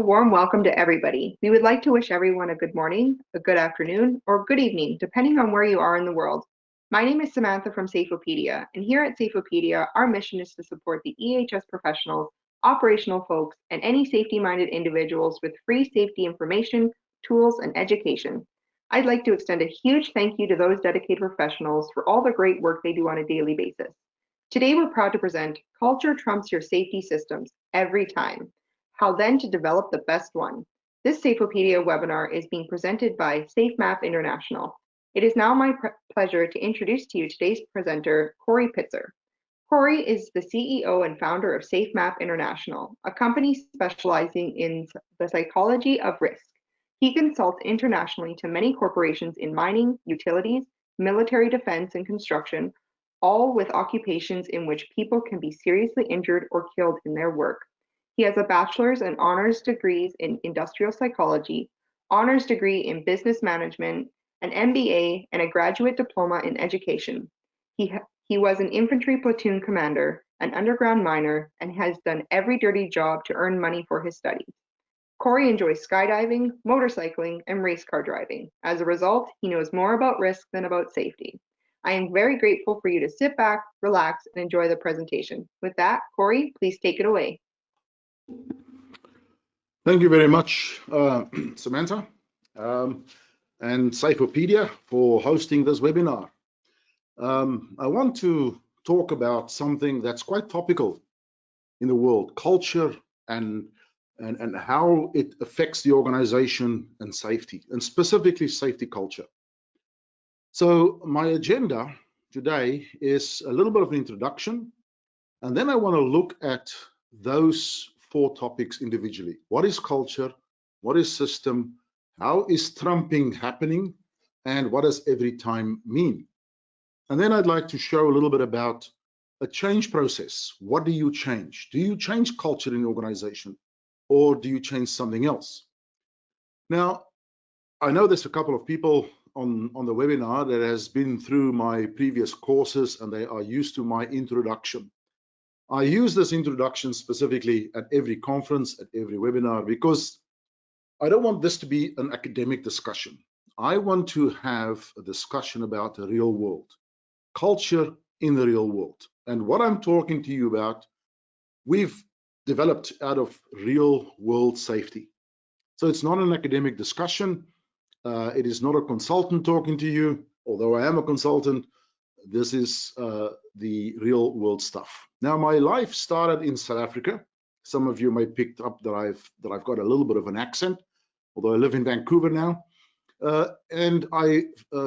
warm welcome to everybody. We would like to wish everyone a good morning, a good afternoon, or good evening, depending on where you are in the world. My name is Samantha from Safeopedia, and here at Safeopedia, our mission is to support the EH&S professionals, operational folks, and any safety-minded individuals with free safety information, tools, and education. I'd like to extend a huge thank you to those dedicated professionals for all the great work they do on a daily basis. Today, we're proud to present Culture Trumps Your Safety Systems Every Time. How then to develop the best one. This Safeopedia webinar is being presented by SafeMap International. It is now my pleasure to introduce to you today's presenter, Corey Pitzer. Corey is the CEO and founder of SafeMap International, a company specializing in the psychology of risk. He consults internationally to many corporations in mining, utilities, military defense, and construction, all with occupations in which people can be seriously injured or killed in their work. He has a bachelor's and honors degrees in industrial psychology, honors degree in business management, an MBA, and a graduate diploma in education. He was an infantry platoon commander, an underground miner, and has done every dirty job to earn money for his studies. Corey enjoys skydiving, motorcycling, and race car driving. As a result, he knows more about risk than about safety. I am very grateful for you to sit back, relax, and enjoy the presentation. With that, Corey, please take it away. Thank you very much, Samantha, and Safeopedia for hosting this webinar. I want to talk about something that's quite topical in the world, culture and how it affects the organization and safety, and specifically safety culture. So my agenda today is a little bit of an introduction, and then I want to look at those 4 topics individually. What is culture? What is system? How is trumping happening? And what does every time mean? And then I'd like to show a little bit about a change process. What do you change? Do you change culture in the organization, or do you change something else? Now, I know there's a couple of people on the webinar that has been through my previous courses, and they are used to my introduction. I use this introduction specifically at every conference, at every webinar, because I don't want this to be an academic discussion. I want to have a discussion about the real world, culture in the real world. And what I'm talking to you about, we've developed out of real world safety. So it's not an academic discussion. It is not a consultant talking to you, although I am a consultant. This is the real world stuff. Now, my life started in South Africa. Some of you may have picked up that I've got a little bit of an accent, although I live in Vancouver now. And I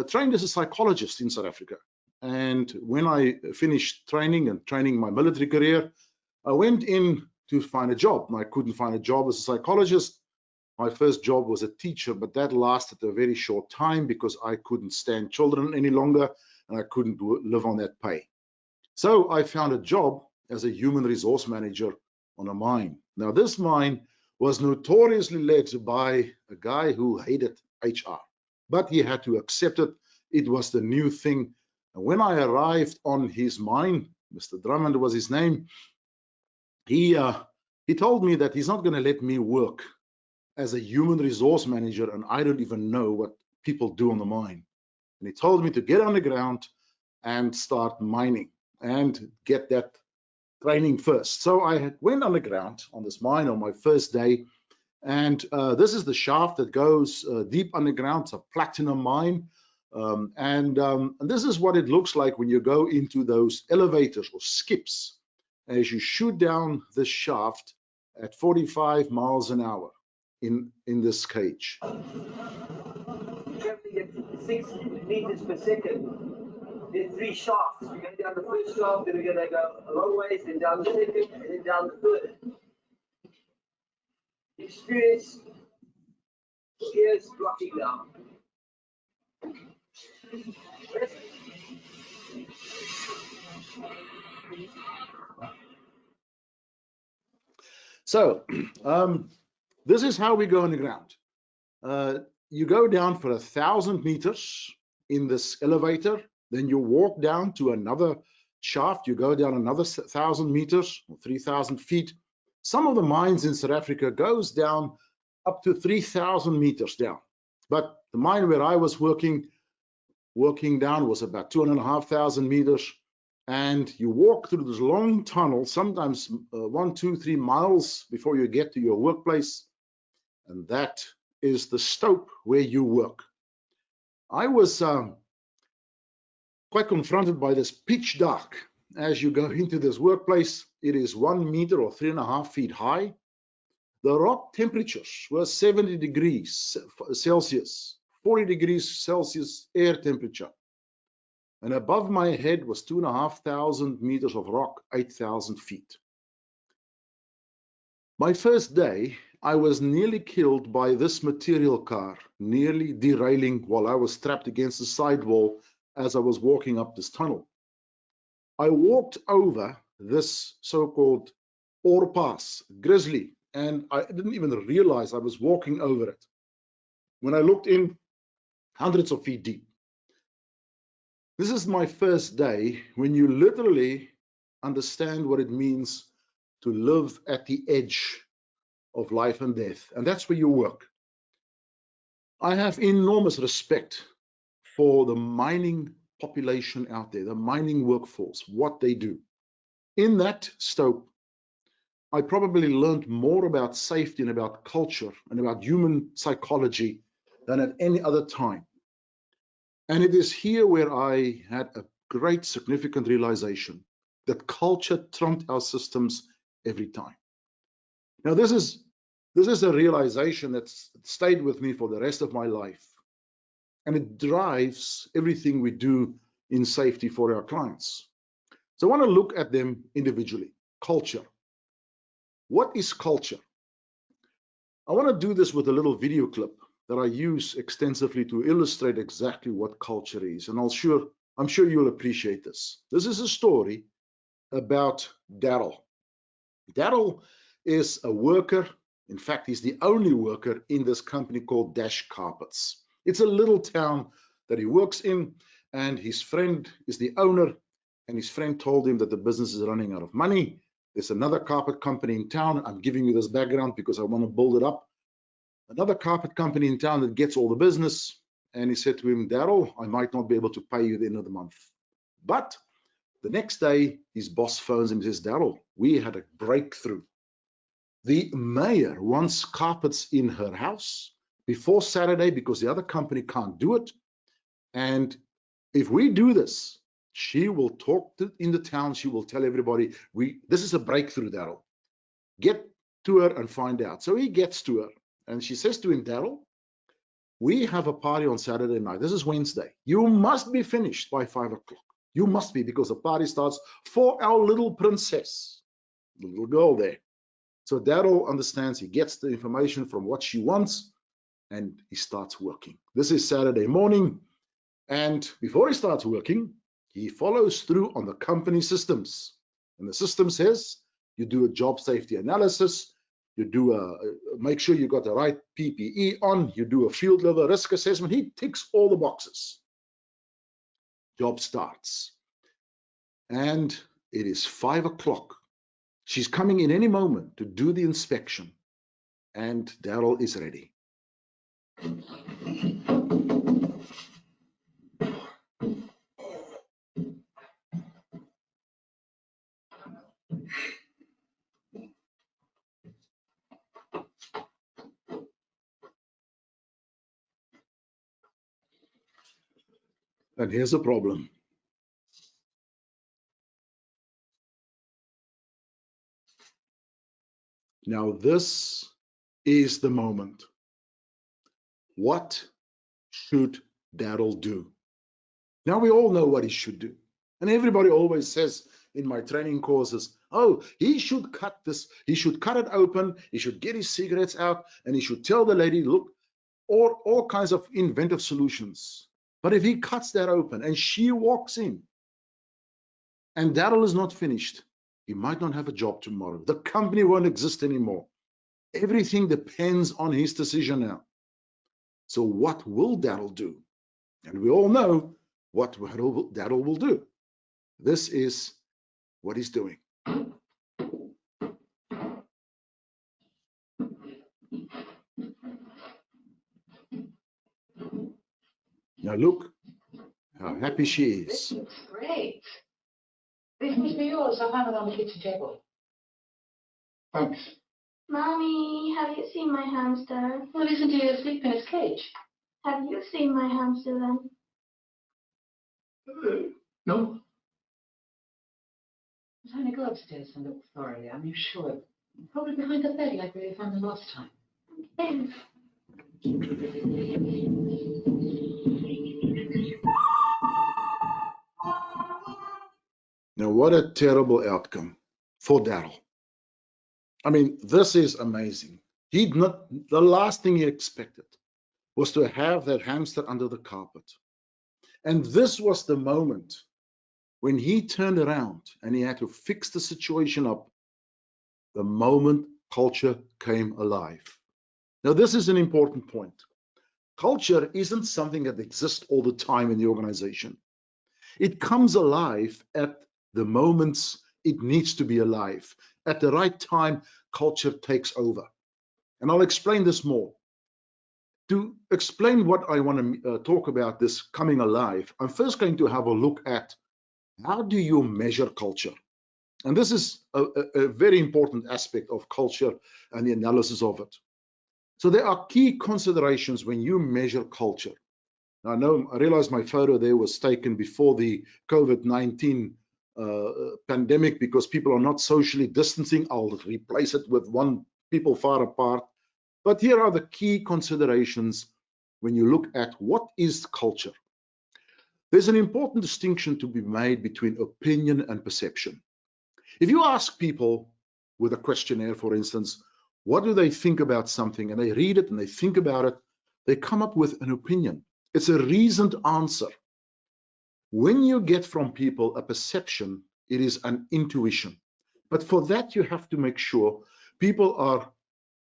trained as a psychologist in South Africa. And when I finished training my military career, I went in to find a job. And I couldn't find a job as a psychologist. My first job was a teacher, but that lasted a very short time because I couldn't stand children any longer, and I couldn't live on that pay. So I found a job as a human resource manager on a mine. Now, this mine was notoriously led by a guy who hated HR, but he had to accept it. It was the new thing. And when I arrived on his mine, Mr. Drummond was his name, he told me that he's not going to let me work as a human resource manager, and I don't even know what people do on the mine. And he told me to get underground and start mining and get that training first. So I went underground on this mine on my first day, and this is the shaft that goes deep underground. It's a platinum mine, and this is what it looks like when you go into those elevators or skips as you shoot down this shaft at 45 miles an hour in this cage. You have to get 6 meters per second. There's 3 shafts. You're going down the first shaft, then we're going to go a long ways, then down the second, and then down the third. Experience ears blocking down. So this is how we go underground. You go down for 1,000 meters in this elevator, then you walk down to another shaft, you go down another 1,000 meters or 3,000 feet. Some of the mines in South Africa goes down up to 3,000 meters down. But the mine where I was working down was about 2,500 meters. And you walk through this long tunnel, sometimes 1, 2, 3 miles before you get to your workplace. And that is the stope where you work. I was quite confronted by this pitch dark. As you go into this workplace, it is 1 meter or 3.5 feet high. The rock temperatures were 70 degrees Celsius, 40 degrees Celsius air temperature. And above my head was 2,500 meters of rock, 8,000 feet. My first day, I was nearly killed by this material car, nearly derailing while I was strapped against the sidewall as I was walking up this tunnel. I walked over this so-called ore pass, grizzly, and I didn't even realize I was walking over it. When I looked in, hundreds of feet deep. This is my first day when you literally understand what it means to live at the edge of life and death, and that's where you work. I have enormous respect for the mining population out there, the mining workforce, what they do. In that stope, I probably learned more about safety and about culture and about human psychology than at any other time. And it is here where I had a great significant realization that culture trumped our systems every time. Now, this is a realization that's stayed with me for the rest of my life. And it drives everything we do in safety for our clients. So I want to look at them individually. Culture. What is culture? I want to do this with a little video clip that I use extensively to illustrate exactly what culture is. And I'm sure you'll appreciate this. This is a story about Daryl. Daryl is a worker. In fact, he's the only worker in this company called Dash Carpets. It's a little town that he works in, and his friend is the owner, and his friend told him that the business is running out of money. There's another carpet company in town. I'm giving you this background because I want to build it up. Another carpet company in town that gets all the business. And he said to him, Daryl, I might not be able to pay you at the end of the month. But the next day, his boss phones him and says, Daryl, we had a breakthrough. The mayor wants carpets in her house before Saturday because the other company can't do it. And if we do this, she will talk in the town. She will tell everybody, this is a breakthrough, Daryl. Get to her and find out. So he gets to her. And she says to him, Daryl, we have a party on Saturday night. This is Wednesday. You must be finished by 5 o'clock. You must be, because the party starts for our little princess, the little girl there. So Daryl understands. He gets the information from what she wants, and he starts working. This is Saturday morning. And before he starts working, he follows through on the company systems. And the system says, you do a job safety analysis, you do make sure you got the right PPE on, you do a field level risk assessment. He ticks all the boxes. Job starts. And it is 5 o'clock. She's coming in any moment to do the inspection. And Daryl is ready. And here's the problem. Now, this is the moment. What should Daryl do? Now, we all know what he should do. And everybody always says in my training courses, oh, he should cut this, he should cut it open, he should get his cigarettes out, and he should tell the lady, look, or all kinds of inventive solutions. But if he cuts that open and she walks in and Daryl is not finished, he might not have a job tomorrow. The company won't exist anymore. Everything depends on his decision now. So what will Daryl do? And we all know what Daryl will do. This is what he's doing. Now look how happy she This is. looks great. This must be yours. I found it on the kitchen table. Thanks. Mommy, have you seen my hamster? Well, isn't he asleep in his cage? Have you seen my hamster then? No. Tony, go upstairs and look thoroughly. Are you sure? Probably behind the bed like we found him last time. Okay. Now, what a terrible outcome for Daryl. I mean, this is amazing. The last thing he expected was to have that hamster under the carpet. And this was the moment when he turned around and he had to fix the situation up, the moment culture came alive. Now, this is an important point. Culture isn't something that exists all the time in the organization. It comes alive at the moments it needs to be alive. At the right time, culture takes over. And I'll explain this more. To explain what I want to talk about this coming alive, I'm first going to have a look at how do you measure culture? And this is a very important aspect of culture and the analysis of it. So there are key considerations when you measure culture. Now, I realize my photo there was taken before the COVID-19 pandemic because people are not socially distancing. I'll replace it with one people far apart. But here are the key considerations when you look at what is culture. There's an important distinction to be made between opinion and perception. If you ask people with a questionnaire, for instance, what do they think about something, and they read it and they think about it, they come up with an opinion. It's a reasoned answer. When you get from people a perception, it is an intuition. But for that, you have to make sure people are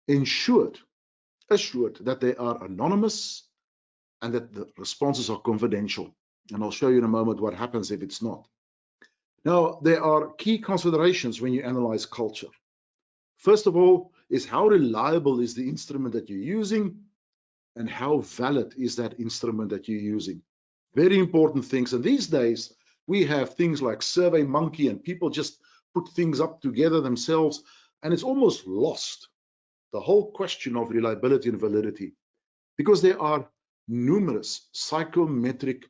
assured that they are anonymous and that the responses are confidential. And I'll show you in a moment what happens if it's not. Now, there are key considerations when you analyze culture. First of all, is how reliable is the instrument that you're using, and how valid is that instrument that you're using. Very important things. And these days, we have things like SurveyMonkey, and people just put things up together themselves, and it's almost lost, the whole question of reliability and validity, because there are numerous psychometric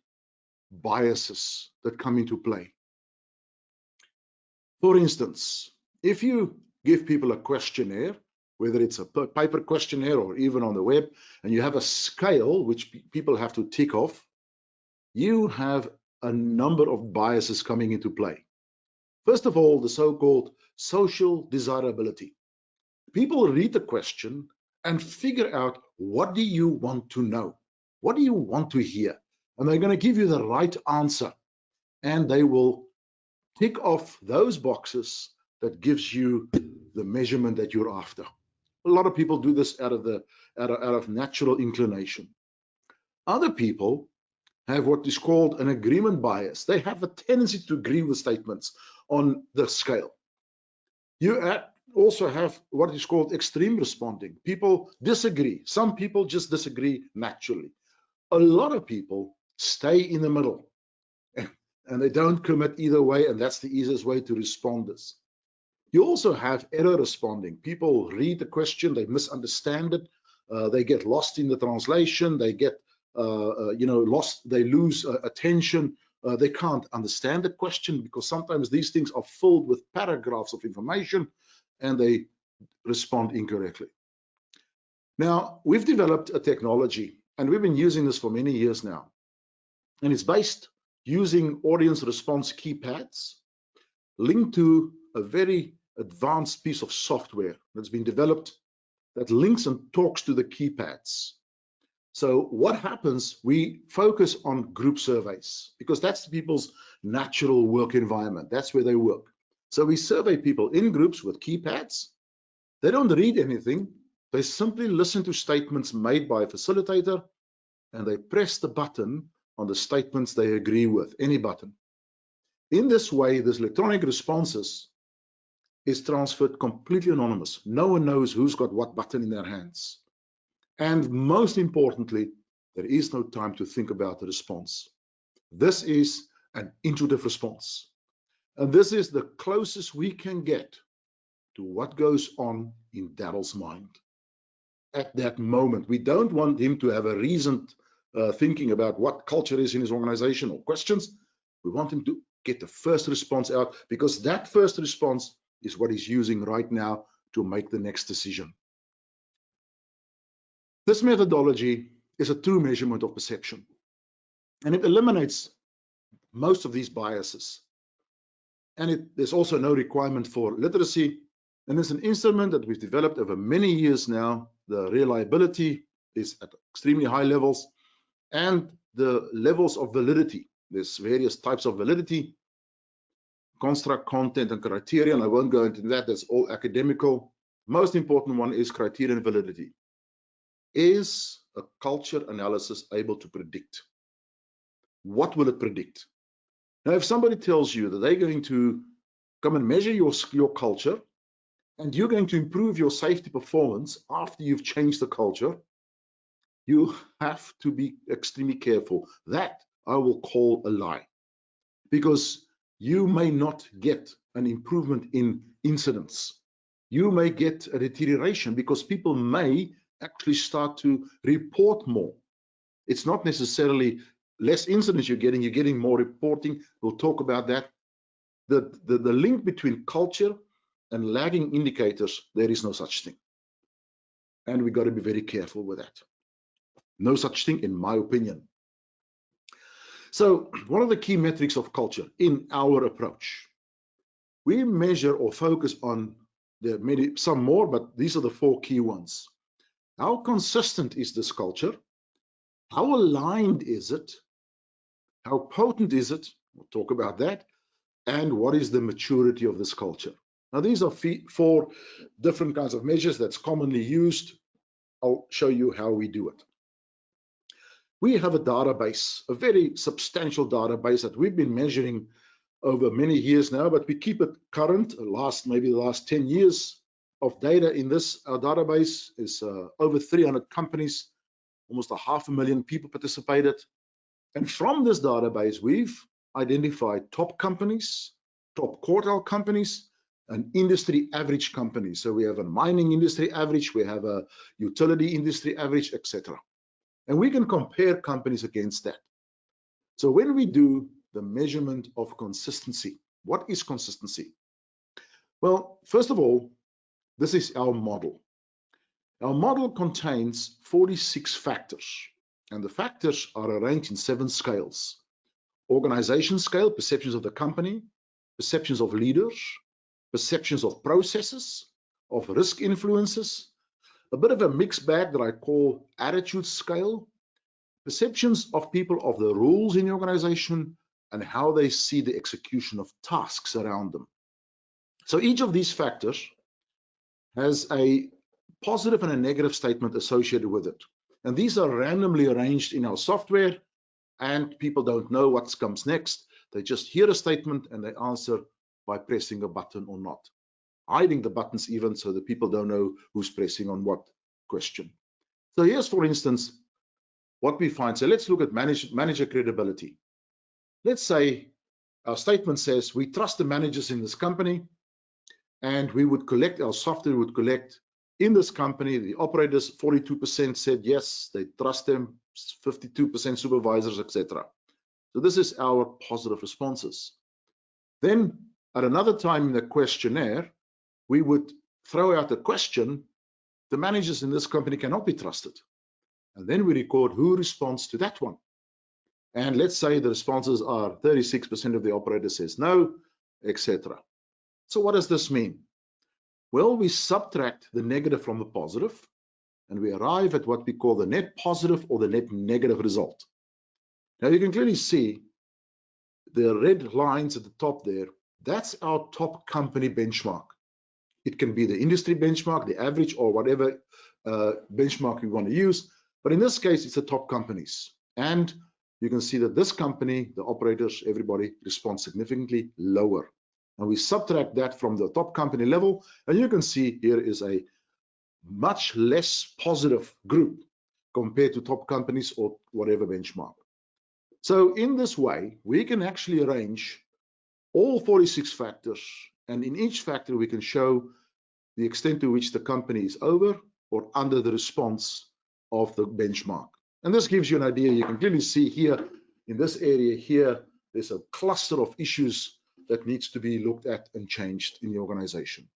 biases that come into play. For instance, if you give people a questionnaire, whether it's a paper questionnaire or even on the web, and you have a scale which people have to tick off, you have a number of biases coming into play. First of all, the so-called social desirability. People read the question and figure out, what do you want to know? What do you want to hear? And they're going to give you the right answer. And they will tick off those boxes that gives you the measurement that you're after. A lot of people do this out of natural inclination. Other people have what is called an agreement bias. They have a tendency to agree with statements on the scale. You also have what is called extreme responding. People disagree. Some people just disagree naturally. A lot of people stay in the middle and they don't commit either way, and that's the easiest way to respond this. You also have error responding. People read the question, they misunderstand it, they get lost in the translation, they get lost, they lose attention, they can't understand the question because sometimes these things are filled with paragraphs of information and they respond incorrectly. Now, we've developed a technology and we've been using this for many years now, and it's based using audience response keypads linked to a very advanced piece of software that's been developed that links and talks to the keypads. So what happens, we focus on group surveys because that's people's natural work environment. That's where they work. So we survey people in groups with keypads. They don't read anything. They simply listen to statements made by a facilitator and they press the button on the statements they agree with, any button. In this way, this electronic responses is transferred completely anonymous. No one knows who's got what button in their hands. And most importantly, There is no time to think about the response. This is an intuitive response. And this is the closest we can get to what goes on in Daryl's mind at that moment. We don't want him to have a reasoned thinking about what culture is in his organization or questions. We want him to get the first response out, because that first response is what he's using right now to make the next decision. This methodology is a true measurement of perception, and it eliminates most of these biases. And there's also no requirement for literacy. And it's an instrument that we've developed over many years now. The reliability is at extremely high levels, and the levels of validity. There's various types of validity, construct, content, and criterion. I won't go into that. That's all academical. Most important one is criterion validity. Is a culture analysis able to predict? What will it predict? Now, if somebody tells you that they're going to come and measure your culture, and you're going to improve your safety performance after you've changed the culture, you have to be extremely careful. That I will call a lie, because you may not get an improvement in incidents. You may get a deterioration because people may actually start to report more. It's not necessarily less incidents you're getting more reporting. We'll talk about that. The link between culture and lagging indicators, there is no such thing. And we got to be very careful with that. No such thing, in my opinion. So one of the key metrics of culture in our approach, we measure or focus on some more, but these are the 4 key ones. How consistent is this culture? How aligned is it? How potent is it? We'll talk about that. And what is the maturity of this culture? Now, these are 4 different kinds of measures that's commonly used. I'll show you how we do it. We have a database, a very substantial database that we've been measuring over many years now, but we keep it current. Maybe the last 10 years of data in this database is over 300 companies, almost 500,000 people participated. And from this database, we've identified top companies, top quartile companies, and industry average companies. So we have a mining industry average, we have a utility industry average, etc. And we can compare companies against that. So when we do the measurement of consistency, what is consistency? Well, first of all, this is our model. Our model contains 46 factors, and the factors are arranged in 7 scales. Organization scale, perceptions of the company, perceptions of leaders, perceptions of processes, of risk influences, a bit of a mixed bag that I call attitude scale, perceptions of people of the rules in the organization, and how they see the execution of tasks around them. So each of these factors has a positive and a negative statement associated with it. And these are randomly arranged in our software, and people don't know what comes next. They just hear a statement and they answer by pressing a button or not, hiding the buttons even so that people don't know who's pressing on what question. So here's, for instance, what we find. So let's look at manager credibility. Let's say our statement says we trust the managers in this company, and we would collect, our software would collect in this company, the operators, 42% said yes, they trust them, 52% supervisors, etc. So this is our positive responses. Then at another time in the questionnaire, we would throw out the question, the managers in this company cannot be trusted. And then we record who responds to that one. And let's say the responses are 36% of the operator says no, etc. So what does this mean? Well, we subtract the negative from the positive, and we arrive at what we call the net positive or the net negative result. Now you can clearly see the red lines at the top there. That's our top company benchmark. It can be the industry benchmark, the average, or whatever benchmark you want to use. But in this case, it's the top companies. And you can see that this company, the operators, everybody responds significantly lower. And we subtract that from the top company level, and you can see here is a much less positive group. compared to top companies or whatever benchmark. So in this way, we can actually arrange all 46 factors, and in each factor we can show the extent to which the company is over or under the response of the benchmark. And this gives you an idea. You can clearly see here in this area here, there's a cluster of issues that needs to be looked at and changed in the organization.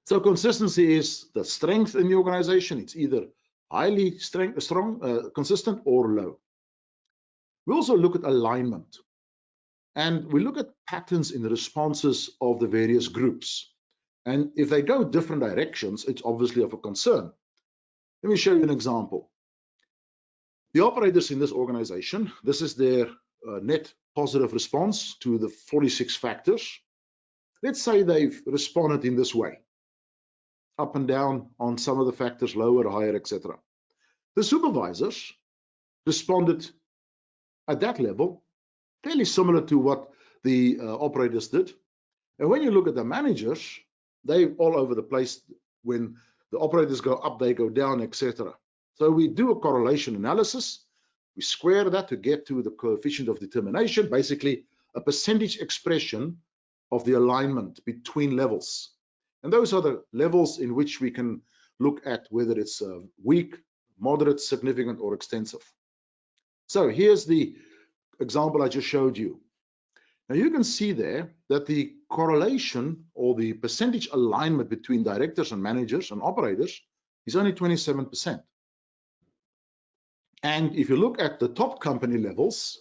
So consistency is the strength in the organization. It's either highly consistent or low. We also look at alignment, and we look at patterns in the responses of the various groups. And if they go different directions, it's obviously of a concern. Let me show you an example. The operators in this organization, this is their net positive response to the 46 factors. Let's say they've responded in this way, up and down on some of the factors, lower, higher, etc. The supervisors responded at that level, fairly similar to what the operators did. And when you look at the managers, they're all over the place. When the operators go up, they go down, etc. So we do a correlation analysis. We square that to get to the coefficient of determination, basically a percentage expression of the alignment between levels. And those are the levels in which we can look at whether it's weak, moderate, significant, or extensive. So here's the example I just showed you. Now you can see there that the correlation or the percentage alignment between directors and managers and operators is only 27%. And if you look at the top company levels,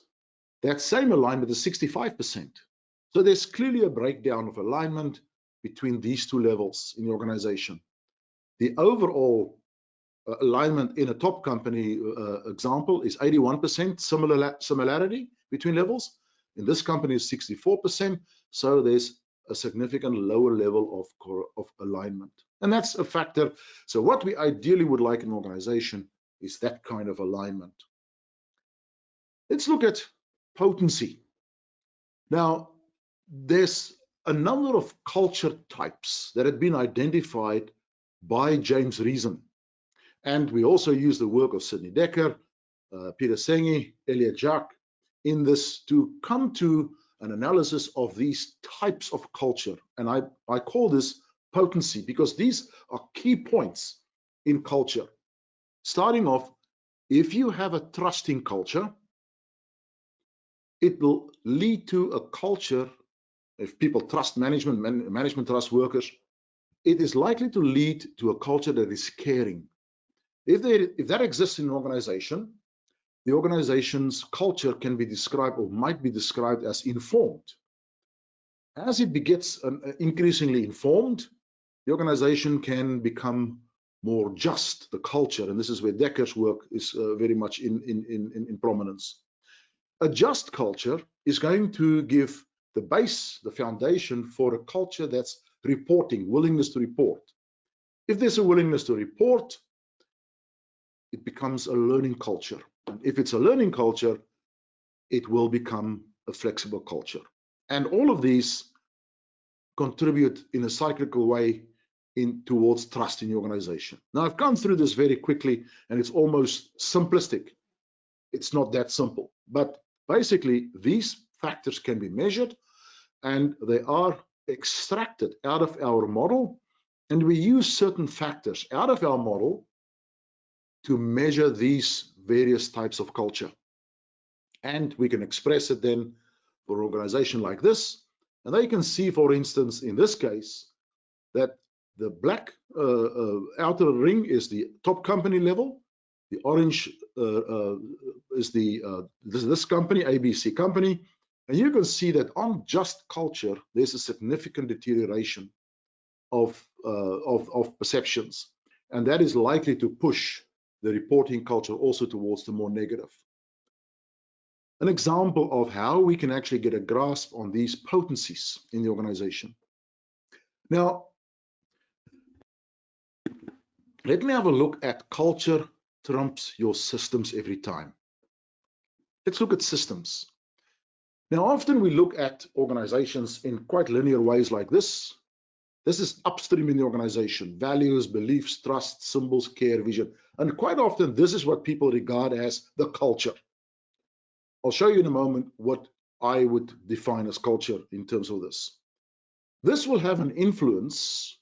that same alignment is 65%. So there's clearly a breakdown of alignment between these two levels in the organization. The overall alignment in a top company example is 81% similarity between levels. In this company is 64%, so there's a significant lower level of alignment. And that's a factor. So what we ideally would like in an organization is that kind of alignment. Let's look at potency. Now, there's a number of culture types that have been identified by James Reason. And we also use the work of Sidney Dekker, Peter Senge, Elliot Jacques in this to come to an analysis of these types of culture. And I call this potency because these are key points in culture. Starting off, if you have a trusting culture, it will lead to a culture. If people trust management, management trusts workers, it is likely to lead to a culture that is caring. If that exists in an organization, the organization's culture can be described or might be described as informed. As it gets increasingly informed, the organization can become more just, the culture, and this is where Dekker's work is very much in prominence. A just culture is going to give the base, the foundation for a culture that's reporting, willingness to report. If there's a willingness to report, it becomes a learning culture. And if it's a learning culture, it will become a flexible culture. And all of these contribute in a cyclical way towards trust in the organization. Now, I've gone through this very quickly, and it's almost simplistic. It's not that simple. But basically, these factors can be measured, and they are extracted out of our model, and we use certain factors out of our model to measure these various types of culture. And we can express it then for an organization like this. And they can see, for instance, in this case, that the black outer ring is the top company level. The orange is this company, ABC company. And you can see that on just culture, there's a significant deterioration of perceptions. And that is likely to push the reporting culture also towards the more negative. An example of how we can actually get a grasp on these potencies in the organization. Now, let me have a look at culture trumps your systems every time. Let's look at systems. Now, often we look at organizations in quite linear ways like this. This is upstream in the organization: values, beliefs, trust, symbols, care, vision. And quite often, this is what people regard as the culture. I'll show you in a moment what I would define as culture in terms of this. This will have an influence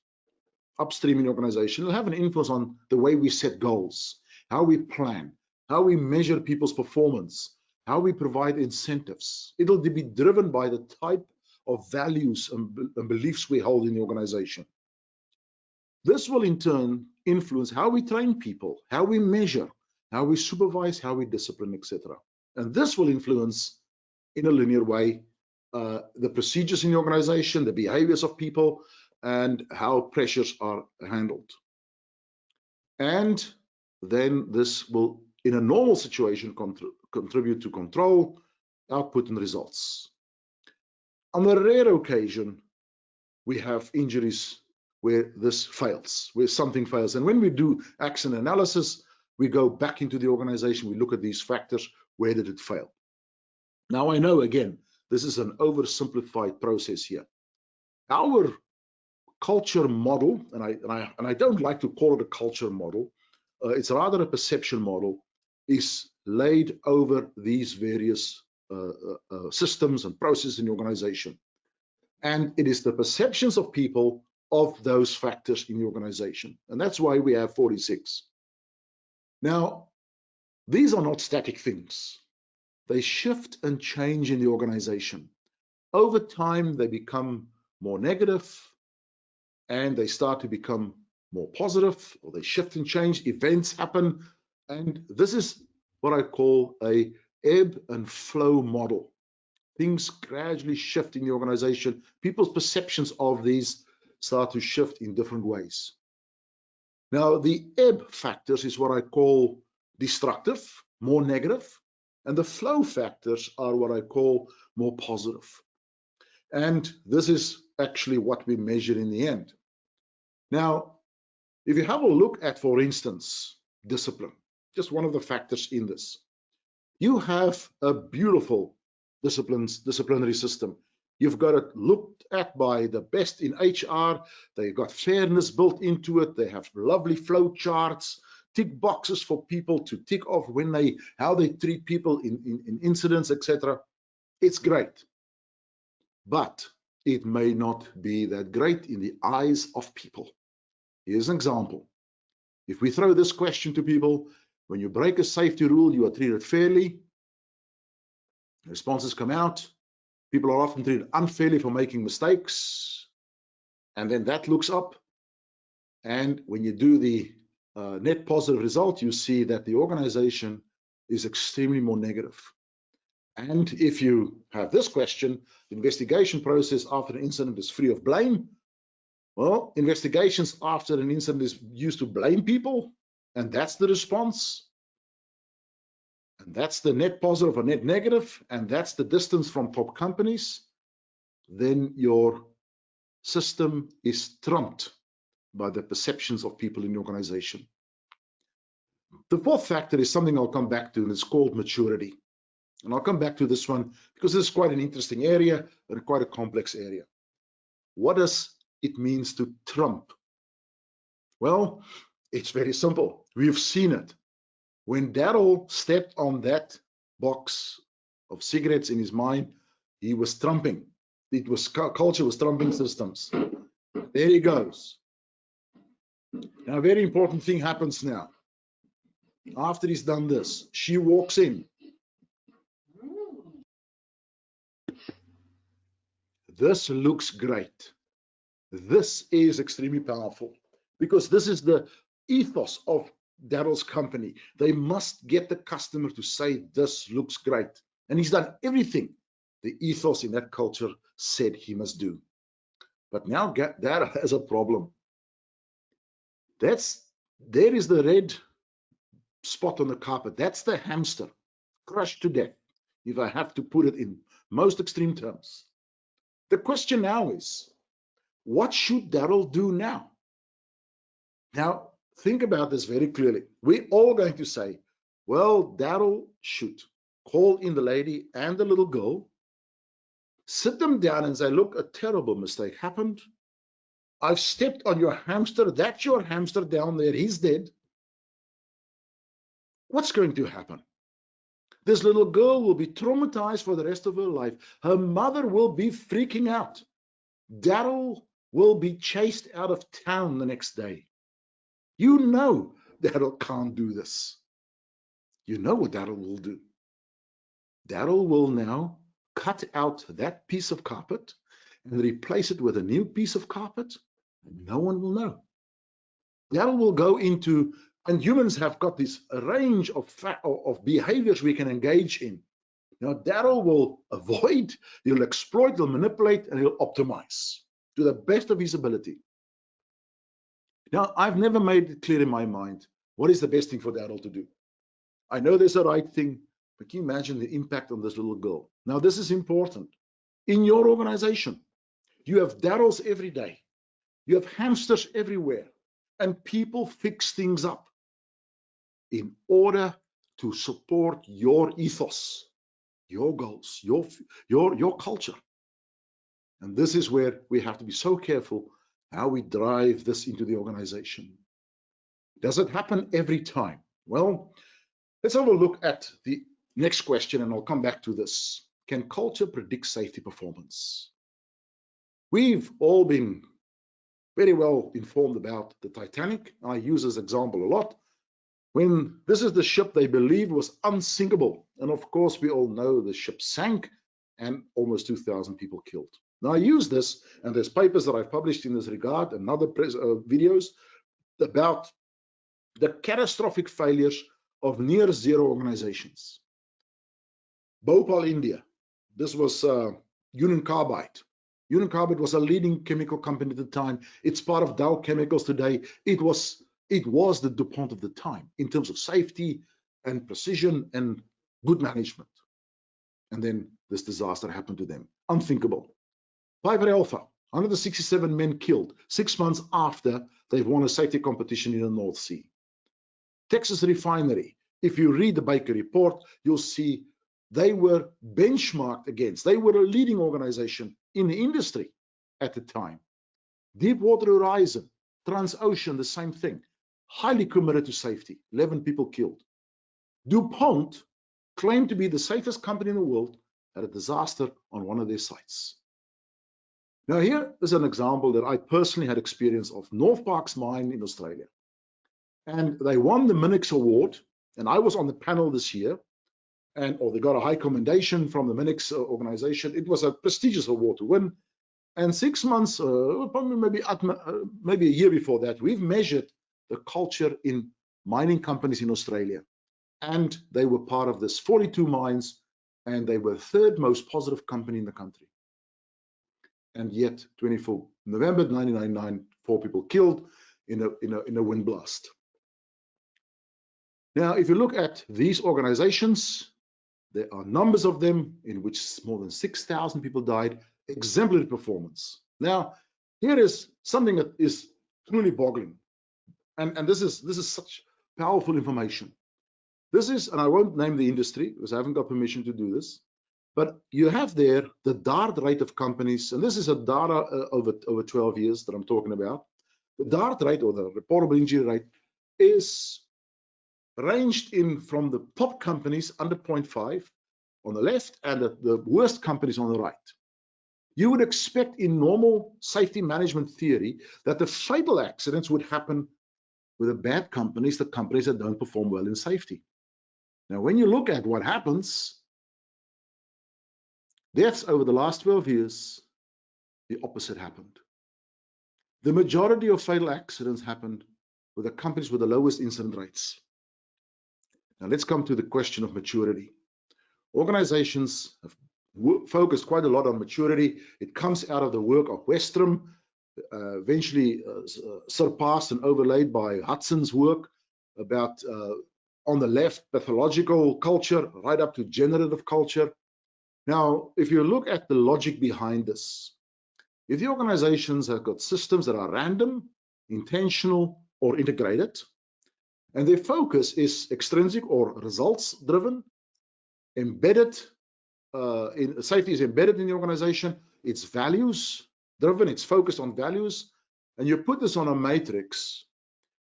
upstream in the organization. It'll have an influence on the way we set goals, how we plan, how we measure people's performance, how we provide incentives. It'll be driven by the type of values and beliefs we hold in the organization. This will in turn influence how we train people, how we measure, how we supervise, how we discipline, etc. And this will influence in a linear way the procedures in the organization, the behaviors of people, and how pressures are handled. And then this will, in a normal situation, contribute to control, output, and results. On a rare occasion, we have injuries where this fails, where something fails. And when we do action analysis, we go back into the organization, we look at these factors. Where did it fail? Now, I know, again, this is an oversimplified process here. Our culture model, and I don't like to call it a culture model, it's rather a perception model, is laid over these various systems and processes in the organization. And it is the perceptions of people of those factors in the organization. And that's why we have 46. Now, these are not static things. They shift and change in the organization. Over time, they become more negative, and they start to become more positive, or they shift and change. Events happen, and this is what I call a ebb and flow model. Things gradually shift in the organization. People's perceptions of these start to shift in different ways. Now, the ebb factors is what I call destructive, more negative, and the flow factors are what I call more positive. And this is actually what we measure in the end. Now, if you have a look at, for instance, discipline, just one of the factors in this, you have a beautiful disciplinary system. You've got it looked at by the best in HR. They've got fairness built into it. They have lovely flow charts, tick boxes for people to tick off how they treat people in incidents, etc. It's great, but it may not be that great in the eyes of people. Here's an example. If we throw this question to people: when you break a safety rule, you are treated fairly. Responses come out. People are often treated unfairly for making mistakes. And then that looks up. And when you do the net positive result, you see that the organization is extremely more negative. And if you have this question: the investigation process after an incident is free of blame. Well, investigations after an incident is used to blame people, and that's the response. And that's the net positive or net negative, and that's the distance from top companies. Then your system is trumped by the perceptions of people in the organization. The fourth factor is something I'll come back to, and it's called maturity. And I'll come back to this one because this is quite an interesting area and quite a complex area. What does it mean to trump? Well, it's very simple. We've seen it. When Daryl stepped on that box of cigarettes in his mind, he was trumping. It was culture was trumping systems. There he goes. Now, a very important thing happens now. After he's done this, she walks in. This looks great. This is extremely powerful because this is the ethos of Daryl's company. They must get the customer to say, this looks great. And he's done everything the ethos in that culture said he must do. But now Daryl has a problem. There is the red spot on the carpet. That's the hamster crushed to death, if I have to put it in most extreme terms. The question now is, what should Daryl do now? Now, think about this very clearly. We're all going to say, well, Daryl should call in the lady and the little girl, sit them down and say, look, a terrible mistake happened. I've stepped on your hamster. That's your hamster down there. He's dead. What's going to happen? This little girl will be traumatized for the rest of her life. Her mother will be freaking out. Daryl will be chased out of town the next day. You know Daryl can't do this. You know what Daryl will do. Daryl will now cut out that piece of carpet and replace it with a new piece of carpet, and no one will know. Daryl will go into, and humans have got this range of behaviors we can engage in. Now, Daryl will avoid, he'll exploit, he'll manipulate, and he'll optimize to the best of his ability. Now, I've never made it clear in my mind what is the best thing for Daryl to do. I know there's a right thing, but can you imagine the impact on this little girl? Now, this is important. In your organization, you have Daryls every day. You have hamsters everywhere, and people fix things up in order to support your ethos, your goals, your culture. And this is where we have to be so careful how we drive this into the organization. Does it happen every time? Well, let's have a look at the next question, and I'll come back to this. Can culture predict safety performance? We've all been very well informed about the Titanic. I use this example a lot. When this is the ship they believed was unsinkable, and of course we all know the ship sank and almost 2,000 people killed. Now I use this, and there's papers that I've published in this regard and other videos about the catastrophic failures of near zero organizations. Bhopal, India. This was Union Carbide. Union Carbide was a leading chemical company at the time. It's part of Dow Chemicals today. It was the DuPont of the time in terms of safety and precision and good management. And then this disaster happened to them. Unthinkable. Piper Alpha, 167 men killed 6 months after they've won a safety competition in the North Sea. Texas Refinery, if you read the Baker report, you'll see they were benchmarked against. They were a leading organization in the industry at the time. Deepwater Horizon, Transocean, the same thing. Highly committed to safety, 11 people killed. DuPont claimed to be the safest company in the world, had a disaster on one of their sites. Now here is an example that I personally had experience of. North Parkes mine in Australia. And they won the Minix Award, and I was on the panel this year, or they got a high commendation from the Minix organization. It was a prestigious award to win. And 6 months, probably maybe a year before that, we've measured the culture in mining companies in Australia. And they were part of this 42 mines, and they were third most positive company in the country. And yet, 24 November 1999, 4 people killed in a wind blast. Now, if you look at these organizations, there are numbers of them in which more than 6,000 people died. Exemplary performance. Now, here is something that is truly boggling, and this is such powerful information. This is, and I won't name the industry because I haven't got permission to do this, but you have there the DART rate of companies, and this is a data over 12 years that I'm talking about. The DART rate, or the reportable injury rate, is ranged in from the top companies under 0.5 on the left and the worst companies on the right. You would expect in normal safety management theory that the fatal accidents would happen with the bad companies, the companies that don't perform well in safety. Now, when you look at what happens, deaths over the last 12 years, the opposite happened. The majority of fatal accidents happened with the companies with the lowest incident rates. Now, let's come to the question of maturity. Organizations have focused quite a lot on maturity. It comes out of the work of Westrom, eventually surpassed and overlaid by Hudson's work about, on the left, pathological culture, right up to generative culture. Now, if you look at the logic behind this, if the organizations have got systems that are random, intentional, or integrated, and their focus is extrinsic or results driven, embedded, safety is embedded in the organization, it's values driven, it's focused on values, and you put this on a matrix,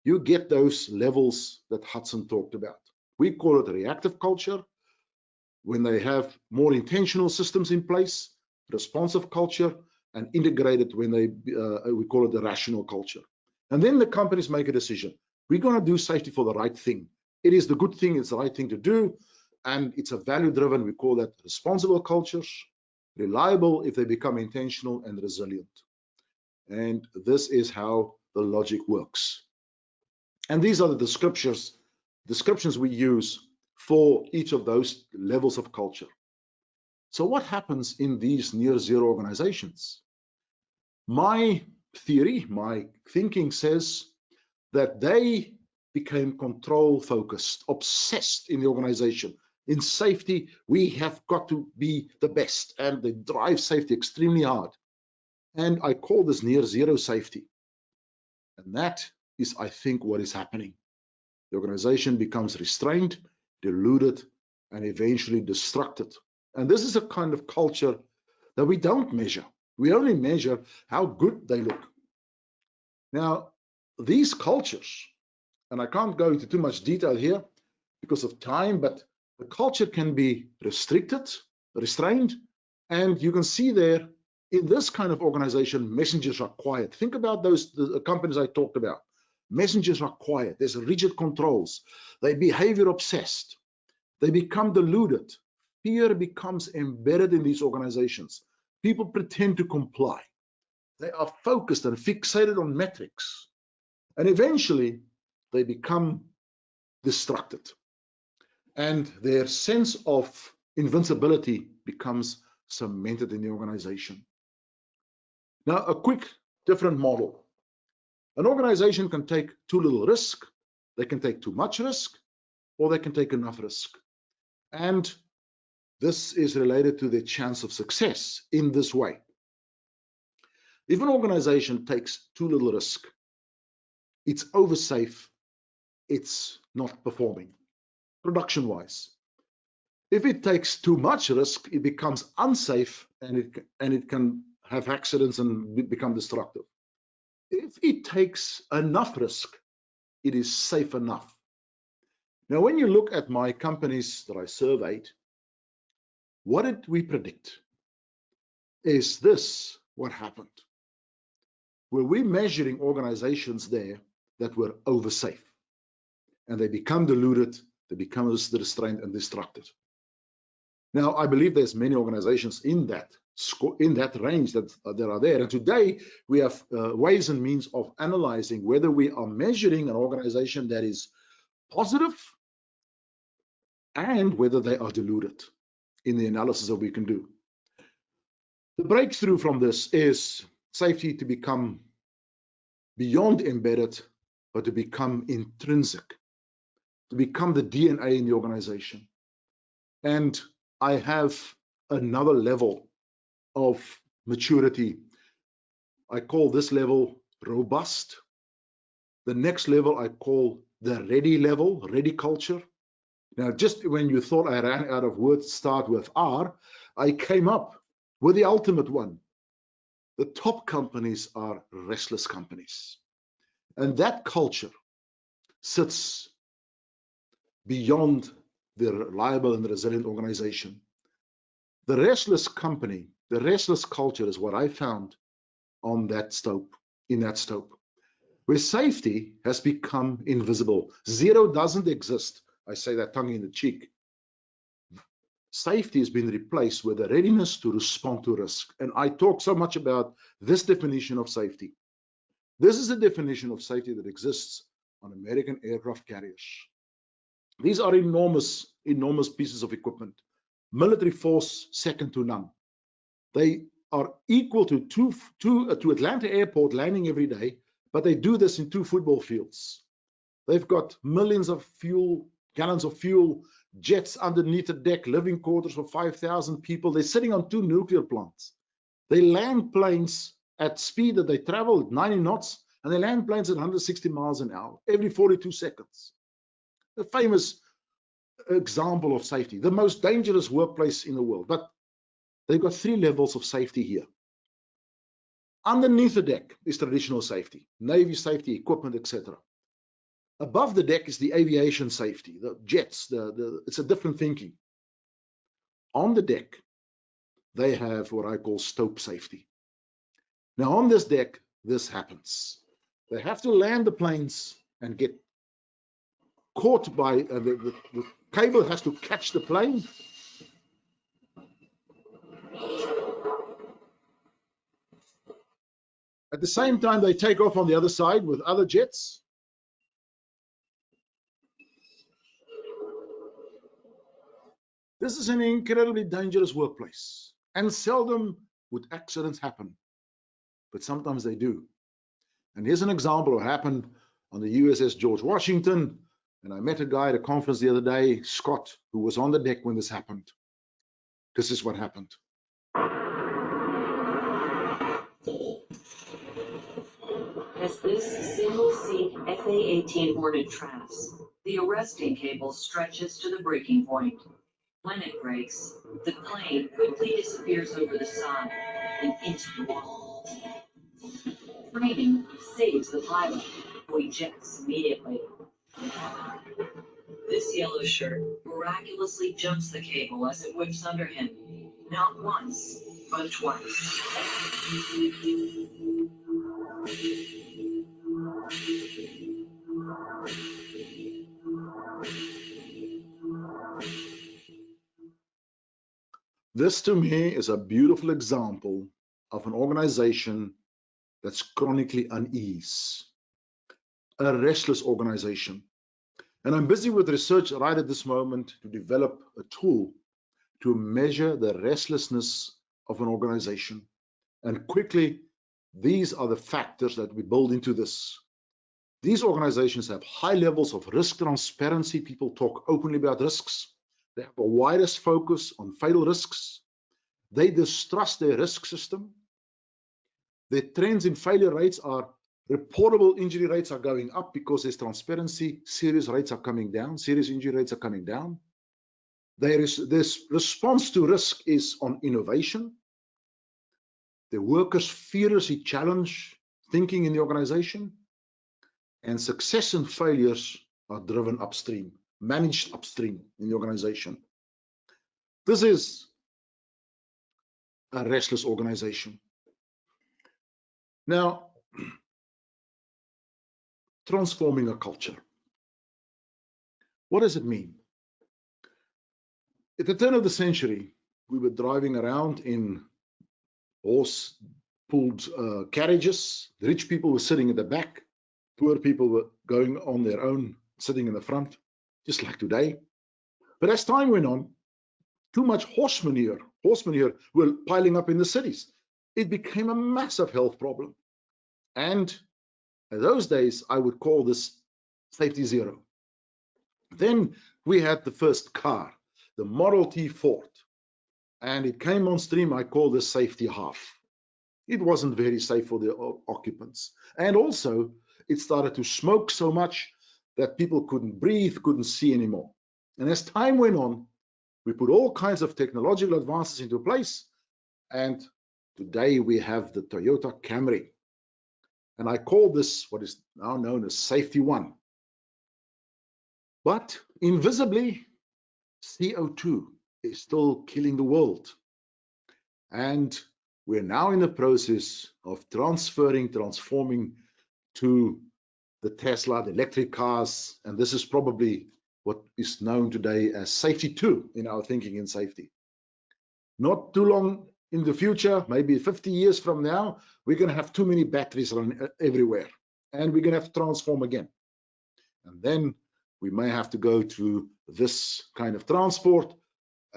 you get those levels that Hudson talked about. We call it reactive culture, when they have more intentional systems in place, responsive culture, and integrated when they, we call it the rational culture. And then the companies make a decision. We're going to do safety for the right thing. It is the good thing, it's the right thing to do, and it's a value-driven, we call that responsible cultures, reliable if they become intentional, and resilient. And this is how the logic works. And these are the descriptions we use for each of those levels of culture. So what happens in these near zero organizations? My theory, my thinking says that they became control focused, obsessed in the organization. In safety, we have got to be the best, and they drive safety extremely hard. And I call this near zero safety. And that is, I think, what is happening. The organization becomes restrained, deluded, and eventually destructed. And this is a kind of culture that we don't measure. We only measure how good they look. Now, these cultures, and I can't go into too much detail here because of time, but the culture can be restrained, and you can see there in this kind of organization, messengers are quiet. Think about the companies I talked about. Messengers are quiet. There's rigid controls. They behavior obsessed. They become deluded. Fear becomes embedded in these organizations. People pretend to comply. They are focused and fixated on metrics. And eventually, they become distracted. And their sense of invincibility becomes cemented in the organization. Now, a quick different model. An organization can take too little risk, they can take too much risk, or they can take enough risk. And this is related to their chance of success in this way. If an organization takes too little risk, it's oversafe, it's not performing, production-wise. If it takes too much risk, it becomes unsafe, and it can have accidents and become destructive. If it takes enough risk, it is safe enough. Now, when you look at my companies that I surveyed, what did we predict? Is this what happened? Were we measuring organizations there that were oversafe? And they become deluded, they become restrained and destructed. Now, I believe there's many organizations in that range that are there. And today we have ways and means of analyzing whether we are measuring an organization that is positive and whether they are deluded in the analysis that we can do. The breakthrough from this is safety to become beyond embedded, but to become intrinsic, to become the DNA in the organization. And I have another level of maturity. I call this level robust. The next level I call the ready level, ready culture. Now, just when you thought I ran out of words to start with R, I came up with the ultimate one. The top companies are restless companies. And that culture sits beyond the reliable and resilient organization. The restless company, the restless culture is what I found on that stope, in that stope, where safety has become invisible. Zero doesn't exist. I say that tongue in the cheek. Safety has been replaced with a readiness to respond to risk. And I talk so much about this definition of safety. This is a definition of safety that exists on American aircraft carriers. These are enormous, enormous pieces of equipment. Military force second to none. They are equal to Atlanta Airport landing every day, but they do this in 2 football fields. They've got millions of gallons of fuel, jets underneath the deck, living quarters for 5,000 people. They're sitting on 2 nuclear plants. They land planes at speed that they travel at 90 knots, and they land planes at 160 miles an hour every 42 seconds. A famous example of safety, the most dangerous workplace in the world. But they've got 3 levels of safety here. Underneath the deck is traditional safety, Navy safety, equipment, etc. Above the deck is the aviation safety, the jets, it's a different thinking. On the deck, they have what I call stope safety. Now on this deck, this happens. They have to land the planes and get caught by, the cable has to catch the plane. At the same time, they take off on the other side with other jets. This is an incredibly dangerous workplace, and seldom would accidents happen, but sometimes they do. And here's an example of what happened on the USS George Washington. And I met a guy at a conference the other day, Scott, who was on the deck when this happened. This is what happened. As this single-seat FA-18 Hornet tracks, the arresting cable stretches to the breaking point. When it breaks, the plane quickly disappears over the side and into the wall. Training saves the pilot, who ejects immediately. This yellow shirt miraculously jumps the cable as it whips under him, not once, but twice. This to me is a beautiful example of an organization that's chronically unease, a restless organization. And I'm busy with research right at this moment to develop a tool to measure the restlessness of an organization. And quickly, these are the factors that we build into this. These organizations have high levels of risk transparency. People talk openly about risks. They have the widest focus on fatal risks. They distrust their risk system. Their trends in failure rates are reportable injury rates are going up because there's transparency. Serious rates are coming down. Serious injury rates are coming down. This response to risk is on innovation. The workers fearlessly challenge thinking in the organization, and success and failures are driven upstream, managed upstream in the organization. This is a restless organization. Now, transforming a culture. What does it mean? At the turn of the century, we were driving around in horse-pulled carriages. The rich people were sitting in the back. Poor people were going on their own, sitting in the front, just like today. But as time went on, too much horse manure were piling up in the cities. It became a massive health problem. And in those days, I would call this safety zero. Then we had the first car, the Model T Ford, and it came on stream. I call this safety half. It wasn't very safe for the occupants. And also, it started to smoke so much that people couldn't breathe, couldn't see anymore. And as time went on, we put all kinds of technological advances into place. And today we have the Toyota Camry. And I call this what is now known as Safety One. But invisibly, CO2 is still killing the world. And we're now in the process of transforming to the Tesla, the electric cars, and this is probably what is known today as Safety 2 in our thinking in safety. Not too long in the future, maybe 50 years from now, we're going to have too many batteries running everywhere, and we're going to have to transform again. And then we may have to go to this kind of transport,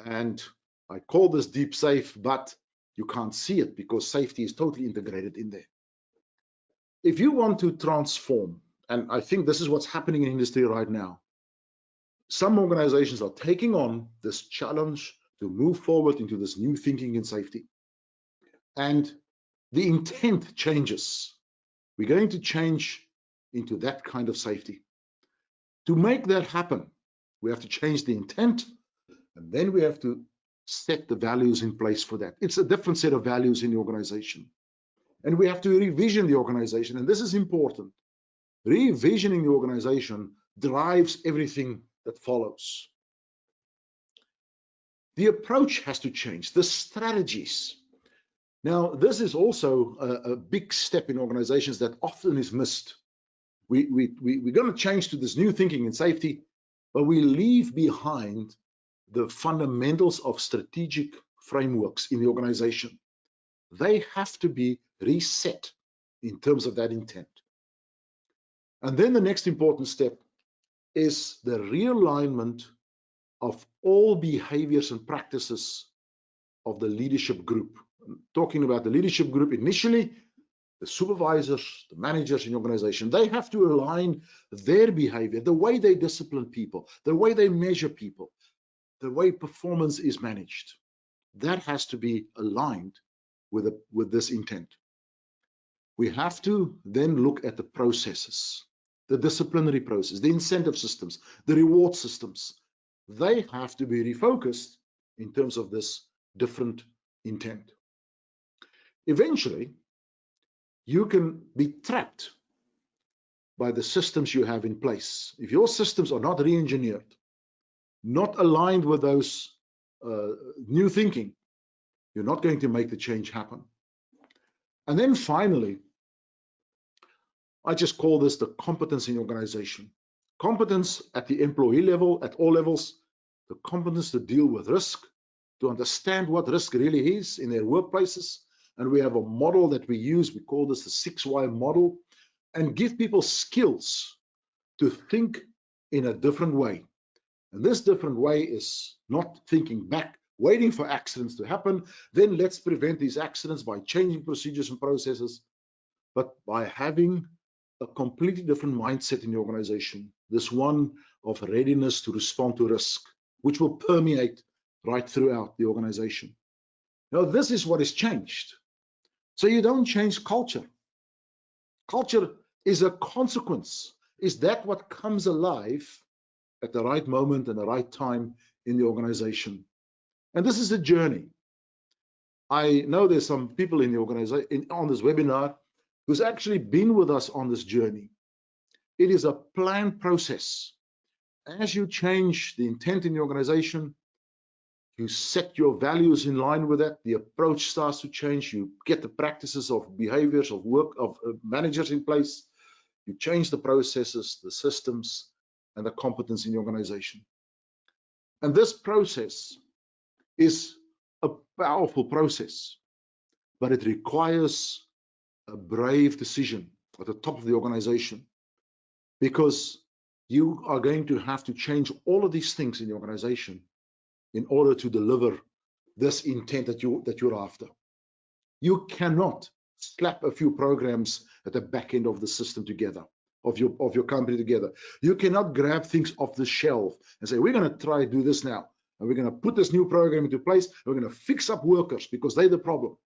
and I call this deep safe, but you can't see it because safety is totally integrated in there. If you want to transform, and I think this is what's happening in industry right now, some organizations are taking on this challenge to move forward into this new thinking in safety. And the intent changes. We're going to change into that kind of safety. To make that happen, we have to change the intent, and then we have to set the values in place for that. It's a different set of values in the organization. And we have to revision the organization. And this is important. Revisioning the organization drives everything that follows. The approach has to change, the strategies. Now, this is also a big step in organizations that often is missed. We're going to change to this new thinking in safety, but we leave behind the fundamentals of strategic frameworks in the organization. They have to be reset in terms of that intent. And then the next important step is the realignment of all behaviors and practices of the leadership group. I'm talking about the leadership group initially, the supervisors, the managers in the organization. They have to align their behavior, the way they discipline people, the way they measure people, the way performance is managed. That has to be aligned with this intent. We have to then look at the processes, the disciplinary process, the incentive systems, the reward systems. They have to be refocused in terms of this different intent. Eventually, you can be trapped by the systems you have in place. If your systems are not re-engineered, not aligned with those new thinking, you're not going to make the change happen. And then finally, I just call this the competence in the organization. Competence at the employee level, at all levels, the competence to deal with risk, to understand what risk really is in their workplaces. And we have a model that we use, we call this the 6Y model, and give people skills to think in a different way. And this different way is not thinking back, waiting for accidents to happen, then let's prevent these accidents by changing procedures and processes, but by having a completely different mindset in the organization, this one of readiness to respond to risk, which will permeate right throughout the organization. Now, this is what has changed. So you don't change culture. Culture is a consequence. Is that what comes alive at the right moment and the right time in the organization? And this is a journey. I know there's some people in the organization on this webinar who's actually been with us on this journey. It is a planned process. As you change the intent in the organization, you set your values in line with that, the approach starts to change, you get the practices of behaviors of work of managers in place, you change the processes, the systems, and the competence in the organization. And this process is a powerful process, but it requires a brave decision at the top of the organization, because you are going to have to change all of these things in the organization in order to deliver this intent that you're after. You cannot slap a few programs at the back end of the system together, of your company together. You cannot grab things off the shelf and say, we're going to try to do this now, and we're going to put this new program into place, and we're going to fix up workers because they're the problem.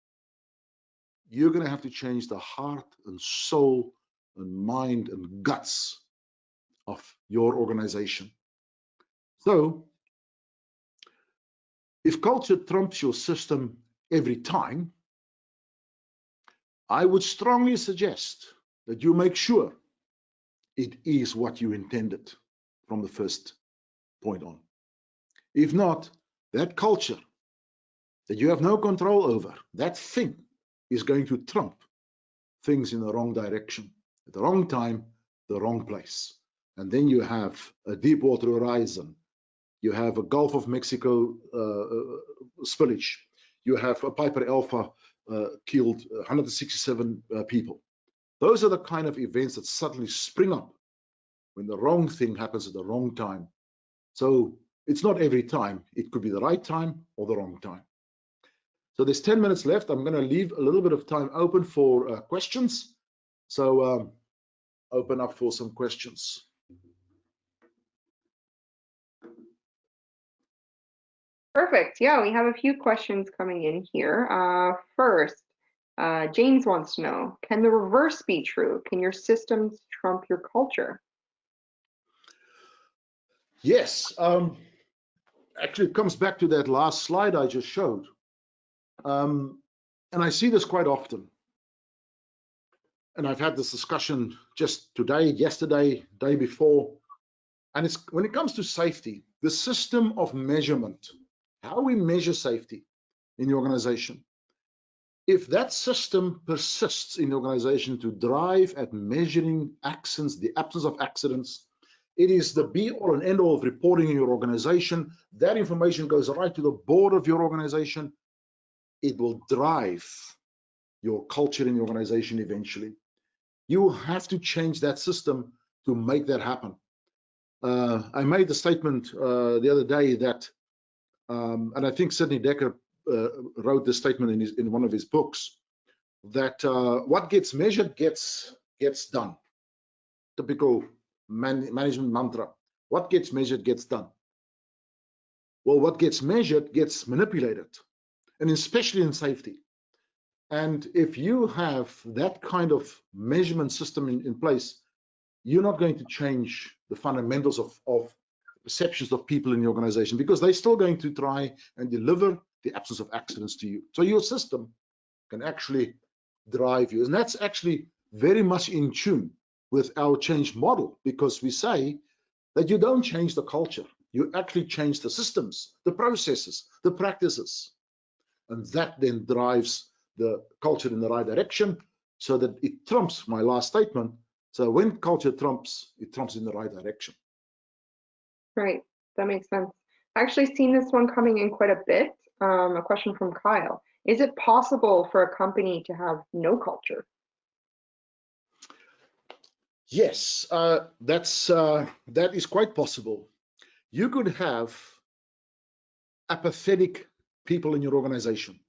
You're going to have to change the heart and soul and mind and guts of your organization. So, if culture trumps your system every time, I would strongly suggest that you make sure it is what you intended from the first point on. If not, that culture that you have no control over, that thing is going to trump things in the wrong direction, at the wrong time, the wrong place. And then you have a Deepwater Horizon, you have a Gulf of Mexico spillage, you have a Piper Alpha killed 167 people. Those are the kind of events that suddenly spring up when the wrong thing happens at the wrong time. So it's not every time. It could be the right time or the wrong time. So there's 10 minutes left. I'm going to leave a little bit of time open for questions. So open up for some questions. Perfect. Yeah, we have a few questions coming in here. First, James wants to know, can the reverse be true? Can your systems trump your culture? Yes. Actually, it comes back to that last slide I just showed. And I see this quite often. and I've had this discussion just today, yesterday, day before, and it's when it comes to safety, the system of measurement, how we measure safety in the organization. If that system persists in the organization to drive at measuring accidents, the absence of accidents, it is the be all and end all of reporting in your organization. That information goes right to the board of your organization. It will drive your culture in the organization eventually. You have to change that system to make that happen. I made the statement the other day that, and I think Sidney Dekker wrote this statement in one of his books, that what gets measured gets done. Typical management mantra. What gets measured gets done. Well, what gets measured gets manipulated, and especially in safety. And if you have that kind of measurement system in place, you're not going to change the fundamentals of perceptions of people in the organization, because they're still going to try and deliver the absence of accidents to you. So your system can actually drive you. And that's actually very much in tune with our change model, because we say that you don't change the culture, you actually change the systems, the processes, the practices. And that then drives the culture in the right direction, so that it trumps my last statement. So when culture trumps, it trumps in the right direction. Right, that makes sense. I've actually seen this one coming in quite a bit. A question from Kyle. Is it possible for a company to have no culture? Yes, that is quite possible. You could have apathetic people in your organization.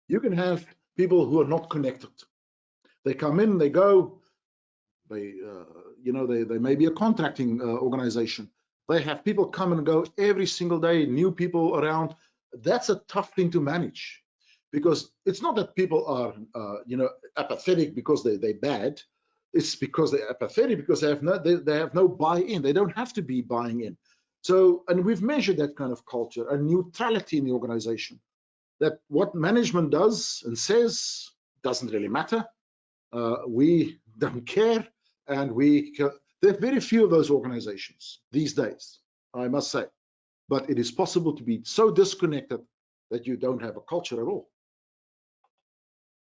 You can have people who are not connected. They come in, they go. They may be a contracting organization. They have people come and go every single day, new people around. That's a tough thing to manage, because it's not that people are apathetic because they're bad. It's because they're apathetic because they have no buy-in. They don't have to be buying in. So, and we've measured that kind of culture, a neutrality in the organization, that what management does and says doesn't really matter. We don't care, and there are very few of those organizations these days, I must say. But it is possible to be so disconnected that you don't have a culture at all.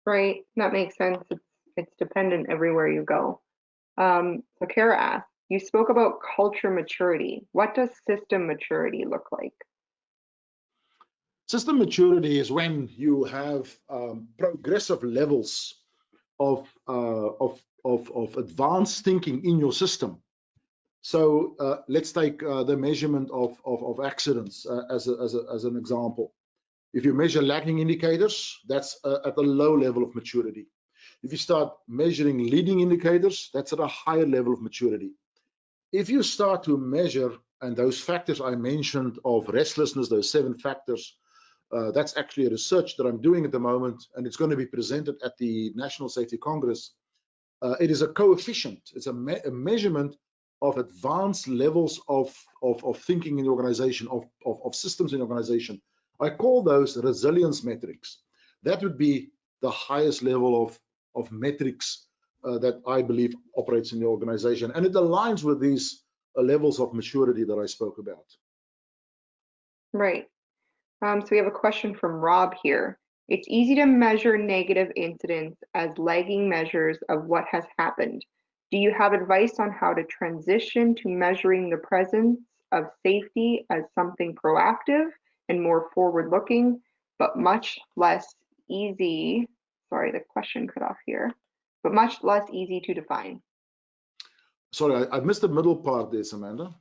Right, that makes sense. It's dependent everywhere you go. So Kara asked, you spoke about culture maturity. What does system maturity look like? System maturity is when you have progressive levels of advanced thinking in your system. So let's take the measurement of accidents as an example. If you measure lagging indicators, that's at a low level of maturity. If you start measuring leading indicators, that's at a higher level of maturity. If you start to measure, and those factors I mentioned of restlessness, those 7 factors, that's actually a research that I'm doing at the moment, and it's going to be presented at the National Safety Congress. It is a coefficient. It's a measurement of advanced levels of thinking in the organization, of systems in the organization. I call those resilience metrics. That would be the highest level of metrics that I believe operates in the organization, and it aligns with these levels of maturity that I spoke about. Right. So we have a question from Rob here. It's easy to measure negative incidents as lagging measures of what has happened. Do you have advice on how to transition to measuring the presence of safety as something proactive and more forward-looking, but much less easy? Sorry, the question cut off here. But much less easy to define. Sorry, I missed the middle part there, Samantha.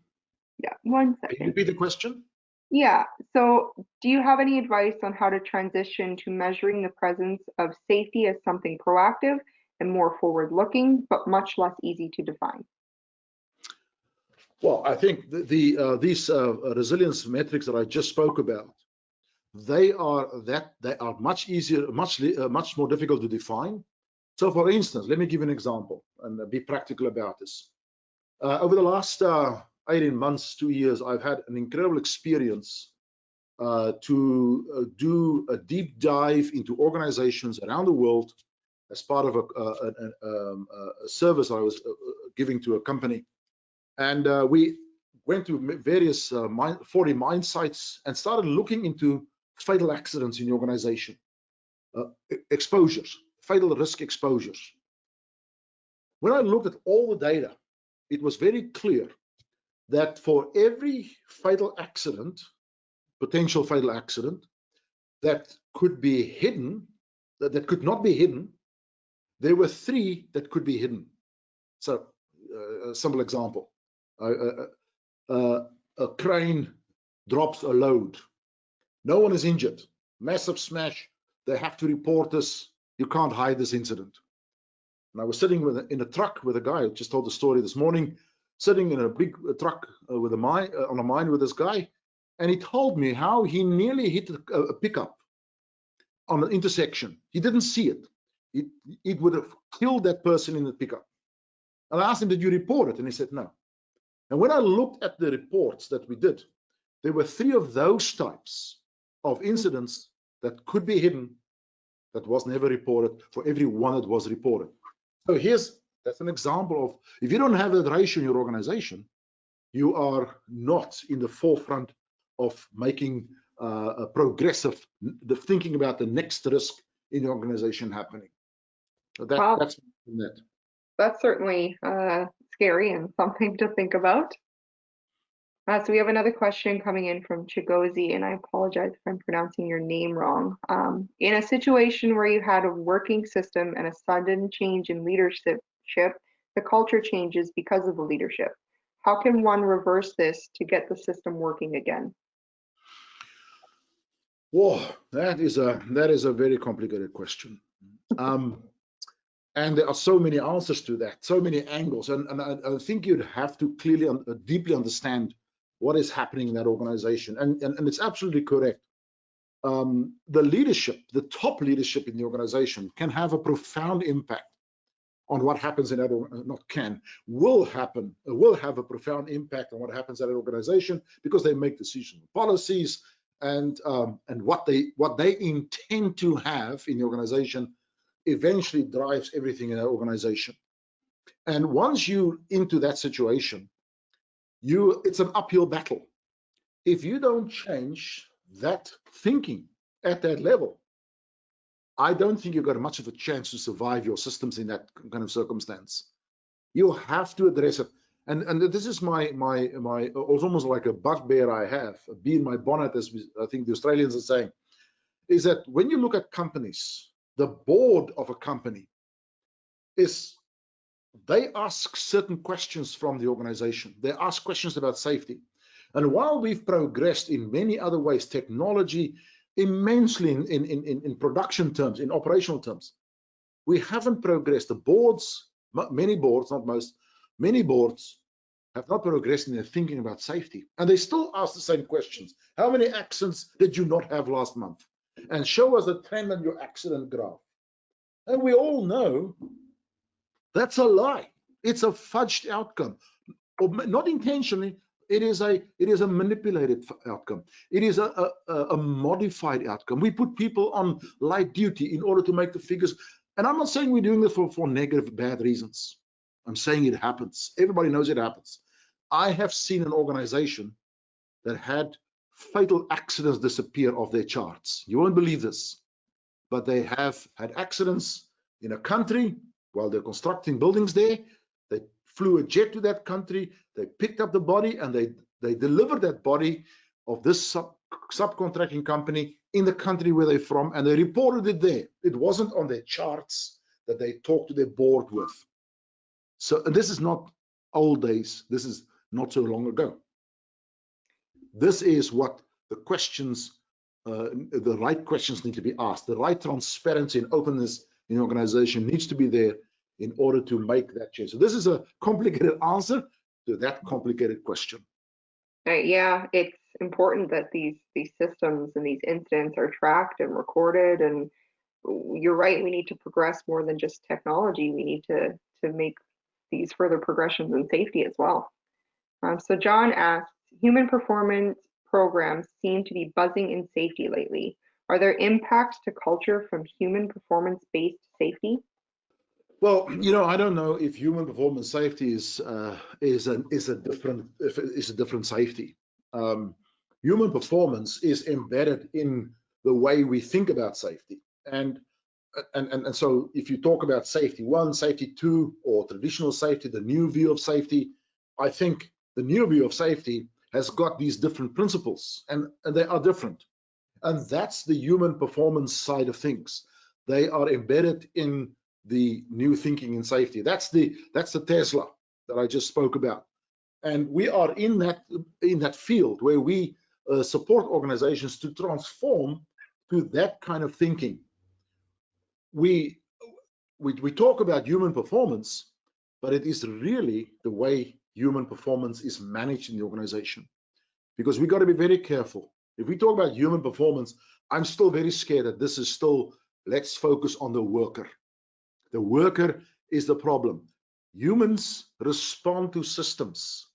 Yeah, one Can you second. repeat the question? Yeah, so do you have any advice on how to transition to measuring the presence of safety as something proactive and more forward-looking, but much less easy to define? Well, I think these resilience metrics that I just spoke about, they are much easier, much more difficult to define. So, for instance, let me give you an example and be practical about this. Over the last 18 months, 2 years, I've had an incredible experience to do a deep dive into organizations around the world as part of a service I was giving to a company. And we went to various 40 mine sites and started looking into fatal accidents in the organization, exposures, fatal risk exposures. When I looked at all the data, it was very clear that for every fatal accident, potential fatal accident, that could be hidden, that could not be hidden, there were 3 that could be hidden. So, a simple example, a crane drops a load. No one is injured. Massive smash. They have to report this. You can't hide this incident. And I was sitting in a truck with a guy. I just told the story this morning. Sitting in a big truck with a mine on a mine with this guy, and he told me how he nearly hit a pickup on an intersection. He didn't see it. It would have killed that person in the pickup. And I asked him, "Did you report it?" And he said, "No." And when I looked at the reports that we did, there were 3 of those types of incidents that could be hidden that was never reported for every one that was reported. So that's an example of, if you don't have that ratio in your organization, you are not in the forefront of making a progressive, thinking about the next risk in the organization happening. So Wow. that's that. That's certainly scary and something to think about. So we have another question coming in from Chigozi, and I apologize if I'm pronouncing your name wrong. In a situation where you had a working system and a sudden change in leadership, the culture changes because of the leadership. How can one reverse this to get the system working again? Whoa, that is a very complicated question. And there are so many answers to that, so many angles, and I think you'd have to clearly, deeply understand what is happening in that organization. And it's absolutely correct. The leadership, the top leadership in the organization, can have a profound impact on what happens in that, will have a profound impact on what happens at an organization, because they make decisions, policies, and what they intend to have in the organization eventually drives everything in that organization. And once you into that situation, it's an uphill battle. If you don't change that thinking at that level, I don't think you've got much of a chance to survive your systems in that kind of circumstance. You have to address it. And this is my almost like a bugbear I have, a bee in my bonnet, as I think the Australians are saying, is that when you look at companies, the board of a company they ask certain questions from the organization. They ask questions about safety. And while we've progressed in many other ways, technology immensely in production terms, in operational terms, we haven't progressed. The boards, many boards, not most, many boards have not progressed in their thinking about safety. And they still ask the same questions. How many accidents did you not have last month? And show us the trend on your accident graph. And we all know that's a lie. It's a fudged outcome, or not intentionally. It is a manipulated outcome. It is a modified outcome. We put people on light duty in order to make the figures. And I'm not saying we're doing this for negative, bad reasons. I'm saying it happens. Everybody knows it happens. I have seen an organization that had fatal accidents disappear off their charts. You won't believe this, but they have had accidents in a country while they're constructing buildings there. They flew a jet to that country, they picked up the body, and they delivered that body of this subcontracting company in the country where they're from, and they reported it there. It wasn't on their charts that they talked to their board with. So, and this is not old days, this is not so long ago. This is what the questions, the right questions need to be asked. The right transparency and openness in the organization needs to be there in order to make that change. So this is a complicated answer to that complicated question. Yeah, it's important that these systems and these incidents are tracked and recorded. And you're right, we need to progress more than just technology. We need to make these further progressions in safety as well. So John asks, human performance programs seem to be buzzing in safety lately. Are there impacts to culture from human performance-based safety? Well, I don't know if human performance safety is a different safety. Human performance is embedded in the way we think about safety, and so if you talk about safety 1, safety 2, or traditional safety, the new view of safety, I think the new view of safety has got these different principles, and they are different, and that's the human performance side of things. They are embedded in the new thinking in safety. That's the Tesla that I just spoke about, and we are in that field where we support organizations to transform to that kind of thinking. We talk about human performance, but it is really the way human performance is managed in the organization, because we got to be very careful. If we talk about human performance, I'm still very scared that this is still, let's focus on the worker. The worker is the problem. Humans respond to systems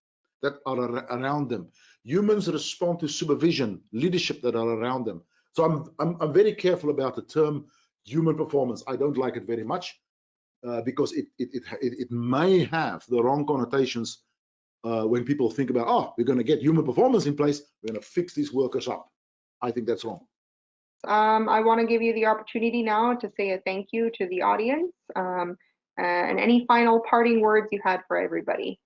that are around them. Humans respond to supervision, leadership that are around them. So I'm very careful about the term human performance. I don't like it very much because it may have the wrong connotations when people think about, oh, we're going to get human performance in place, we're going to fix these workers up. I think that's wrong. I want to give you the opportunity now to say a thank you to the audience and any final parting words you had for everybody.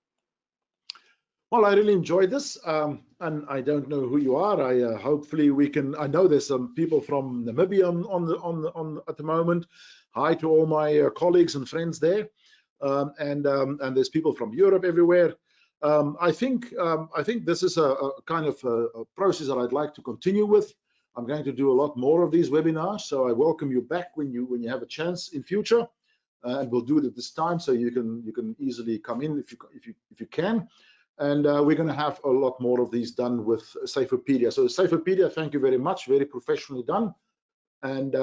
Well, I really enjoyed this, and I don't know who you are. Hopefully we can. I know there's some people from Namibia on at the moment. Hi to all my colleagues and friends there, and there's people from Europe everywhere. I think this is a kind of a process that I'd like to continue with. I'm going to do a lot more of these webinars, so I welcome you back when you have a chance in future, and we'll do it at this time, so you can easily come in if you can. And we're going to have a lot more of these done with Safeopedia. So Safeopedia, thank you very much, very professionally done. And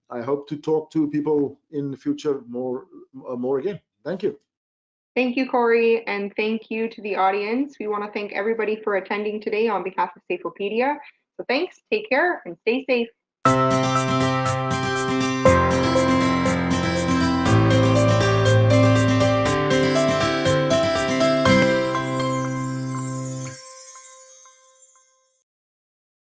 I hope to talk to people in the future more again. Thank you. Thank you, Corey, and thank you to the audience. We want to thank everybody for attending today on behalf of Safeopedia. So thanks, take care, and stay safe.